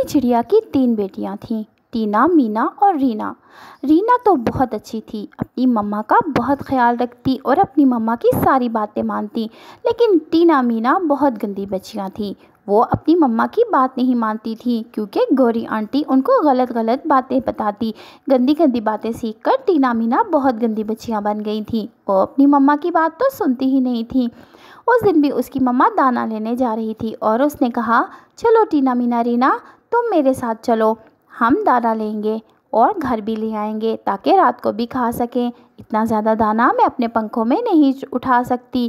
टूनी चिड़िया की 3 बेटियां थीं, टीना, मीना और रीना। रीना तो बहुत अच्छी थी, अपनी मम्मा का बहुत ख्याल रखती और अपनी मम्मा की सारी बातें मानती। लेकिन टीना, मीना बहुत गंदी बच्चियां थीं। वो अपनी मम्मा की बात नहीं मानती थी क्योंकि गौरी आंटी उनको गलत गलत बातें बताती। गंदी गंदी बातें सीखकर टीना, मीना बहुत गंदी बच्चियां बन गई थीं। वो अपनी मम्मा की बात तो सुनती ही नहीं थी। उस दिन भी उसकी मम्मा दाना लेने जा रही थी और उसने कहा, चलो टीना, मीना, रीना, तुम मेरे साथ चलो, हम दाना लेंगे और घर भी ले आएंगे ताकि रात को भी खा सकें। इतना ज़्यादा दाना मैं अपने पंखों में नहीं उठा सकती।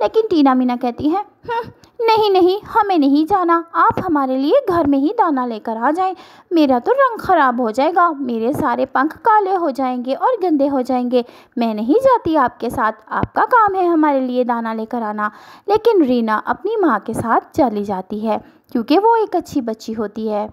लेकिन टीना, मीना कहती है, नहीं नहीं, हमें नहीं जाना, आप हमारे लिए घर में ही दाना लेकर आ जाएं। मेरा तो रंग ख़राब हो जाएगा, मेरे सारे पंख काले हो जाएंगे और गंदे हो जाएंगे। मैं नहीं जाती आपके साथ, आपका काम है हमारे लिए दाना लेकर आना। लेकिन रीना अपनी माँ के साथ चली जाती है क्योंकि वो एक अच्छी बच्ची होती है।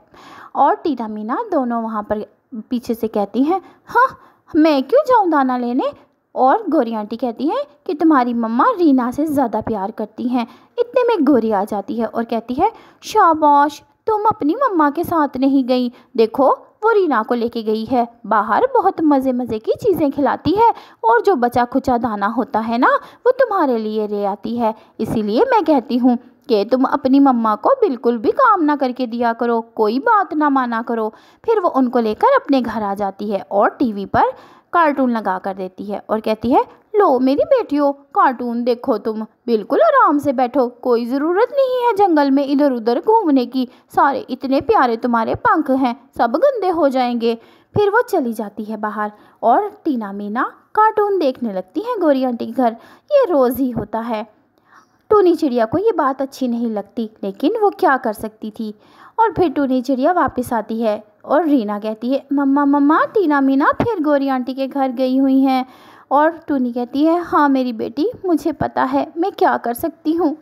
और टीना, मीना दोनों वहाँ पर पीछे से कहती हैं, हाँ, मैं क्यों जाऊँ दाना लेने। और गौरी आंटी कहती हैं कि तुम्हारी मम्मा रीना से ज़्यादा प्यार करती हैं। इतने में गौरी आ जाती है और कहती है, शाबाश, तुम अपनी मम्मा के साथ नहीं गई, देखो वो रीना को लेके गई है, बाहर बहुत मज़े मज़े की चीज़ें खिलाती है और जो बचा खुचा दाना होता है ना, वो तुम्हारे लिए ले आती है। इसीलिए मैं कहती हूँ कि तुम अपनी मम्मा को बिल्कुल भी काम ना करके दिया करो, कोई बात ना माना करो। फिर वो उनको लेकर अपने घर आ जाती है और टीवी पर कार्टून लगा कर देती है और कहती है, लो मेरी बेटियों, कार्टून देखो, तुम बिल्कुल आराम से बैठो, कोई ज़रूरत नहीं है जंगल में इधर उधर घूमने की, सारे इतने प्यारे तुम्हारे पंख हैं, सब गंदे हो जाएंगे। फिर वो चली जाती है बाहर और टीना, मीना कार्टून देखने लगती हैं गौरी आंटी के घर। ये रोज़ ही होता है। टूनी चिड़िया को ये बात अच्छी नहीं लगती, लेकिन वो क्या कर सकती थी। और फिर टूनी चिड़िया वापस आती है और रीना कहती है, मम्मा मम्मा, टीना, मीना फिर गौरी आंटी के घर गई हुई हैं। और टूनी कहती है, हाँ मेरी बेटी, मुझे पता है, मैं क्या कर सकती हूँ।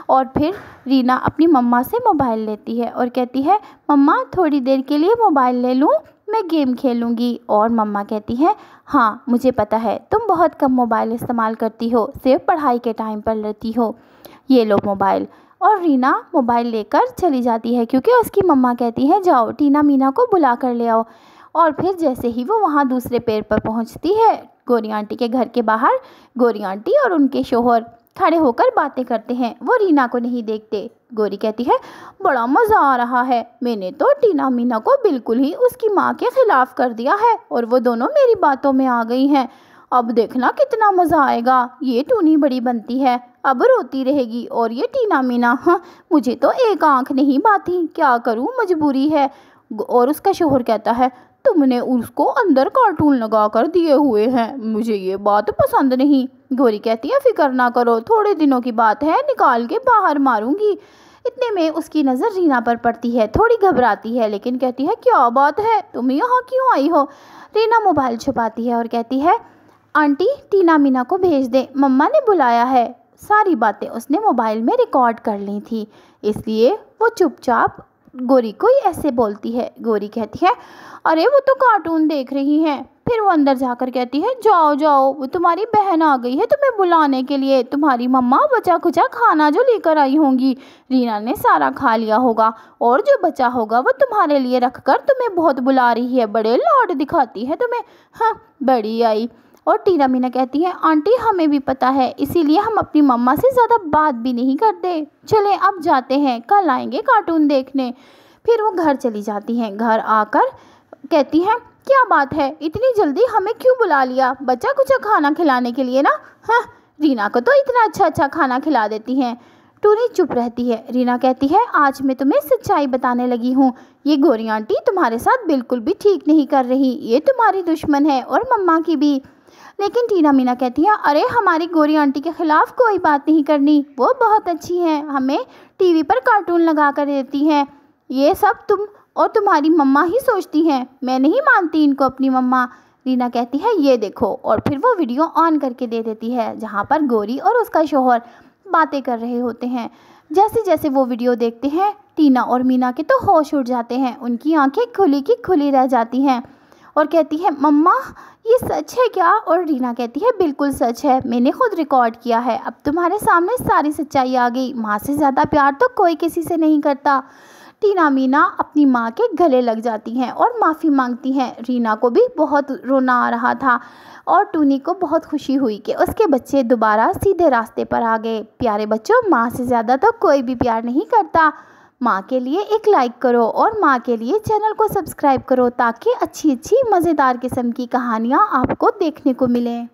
और फिर रीना अपनी मम्मा से मोबाइल लेती है और कहती है, मम्मा थोड़ी देर के लिए मोबाइल ले लूँ, मैं गेम खेलूँगी। और मम्मा कहती हैं, हाँ मुझे पता है, तुम बहुत कम मोबाइल इस्तेमाल करती हो, सिर्फ पढ़ाई के टाइम पर लेती हो, ये लो मोबाइल। और रीना मोबाइल लेकर चली जाती है क्योंकि उसकी मम्मा कहती है, जाओ टीना, मीना को बुला कर ले आओ। और फिर जैसे ही वो वहाँ दूसरे पेड़ पर पहुँचती है, गौरी आंटी के घर के बाहर गौरी आंटी और उनके शोहर खड़े होकर बातें करते हैं। वो रीना को नहीं देखते। गौरी कहती है, बड़ा मज़ा आ रहा है, मैंने तो टीना, मीना को बिल्कुल ही उसकी माँ के ख़िलाफ़ कर दिया है और वो दोनों मेरी बातों में आ गई हैं। अब देखना कितना मज़ा आएगा। ये टूनी बड़ी बनती है, अब रोती रहेगी और ये टीना, मीना, हाँ मुझे तो एक आंख नहीं बाती, क्या करूँ, मजबूरी है। और उसका शोहर कहता है, तुमने उसको अंदर कार्टून लगा कर दिए हुए हैं, मुझे ये बात पसंद नहीं। गौरी कहती है, फिक्र ना करो, थोड़े दिनों की बात है, निकाल के बाहर मारूंगी। इतने में उसकी नज़र रीना पर पड़ती है। थोड़ी घबराती है लेकिन कहती है, क्या बात है, तुम यहाँ क्यों आई हो। रीना मोबाइल छुपाती है और कहती है, आंटी टीना, मीना को भेज दे, मम्मा ने बुलाया है। सारी बातें उसने मोबाइल में रिकॉर्ड कर ली थी, इसलिए वो चुपचाप गौरी को ही ऐसे बोलती है। गौरी कहती है, अरे वो तो कार्टून देख रही हैं। फिर वो अंदर जाकर कहती है, जाओ जाओ, वो तुम्हारी बहन आ गई है तुम्हें बुलाने के लिए, तुम्हारी मम्मा बचा खुचा खाना जो लेकर आई होंगी, रीना ने सारा खा लिया होगा और जो बचा होगा वो तुम्हारे लिए रख कर तुम्हें बहुत बुला रही है, बड़े लाड दिखाती है तुम्हें, हाँ बड़ी आई। और टीना, मीना कहती है, आंटी हमें भी पता है, इसीलिए हम अपनी मम्मा से ज़्यादा बात भी नहीं करते, चले अब जाते हैं, कल आएंगे कार्टून देखने। फिर वो घर चली जाती हैं। घर आकर कहती हैं, क्या बात है, इतनी जल्दी हमें क्यों बुला लिया, बच्चा कुछ खाना खिलाने के लिए ना। हाँ, रीना को तो इतना अच्छा अच्छा खाना खिला देती हैं। टूनी चुप रहती है। रीना कहती है, आज मैं तुम्हें सच्चाई बताने लगी हूँ, ये गौरी आंटी तुम्हारे साथ बिल्कुल भी ठीक नहीं कर रही, ये तुम्हारी दुश्मन है और मम्मा की भी। लेकिन टीना, मीना कहती है, अरे हमारी गौरी आंटी के ख़िलाफ़ कोई बात नहीं करनी, वो बहुत अच्छी हैं, हमें टीवी पर कार्टून लगा कर देती हैं, ये सब तुम और तुम्हारी मम्मा ही सोचती हैं, मैं नहीं मानती इनको अपनी मम्मा। रीना कहती है, ये देखो, और फिर वो वीडियो ऑन करके दे देती है जहाँ पर गौरी और उसका शोहर बातें कर रहे होते हैं। जैसे जैसे वो वीडियो देखते हैं, टीना और मीना के तो होश उड़ जाते हैं, उनकी आंखें खुली की खुली रह जाती हैं और कहती है, मम्मा ये सच है क्या। और रीना कहती है, बिल्कुल सच है, मैंने खुद रिकॉर्ड किया है, अब तुम्हारे सामने सारी सच्चाई आ गई, माँ से ज़्यादा प्यार तो कोई किसी से नहीं करता। टीना मीना अपनी माँ के गले लग जाती हैं और माफ़ी मांगती हैं। रीना को भी बहुत रोना आ रहा था और टूनी को बहुत खुशी हुई कि उसके बच्चे दोबारा सीधे रास्ते पर आ गए। प्यारे बच्चों, माँ से ज़्यादा तो कोई भी प्यार नहीं करता। माँ के लिए एक लाइक करो और माँ के लिए चैनल को सब्सक्राइब करो ताकि अच्छी अच्छी मज़ेदार किस्म की कहानियाँ आपको देखने को मिलें।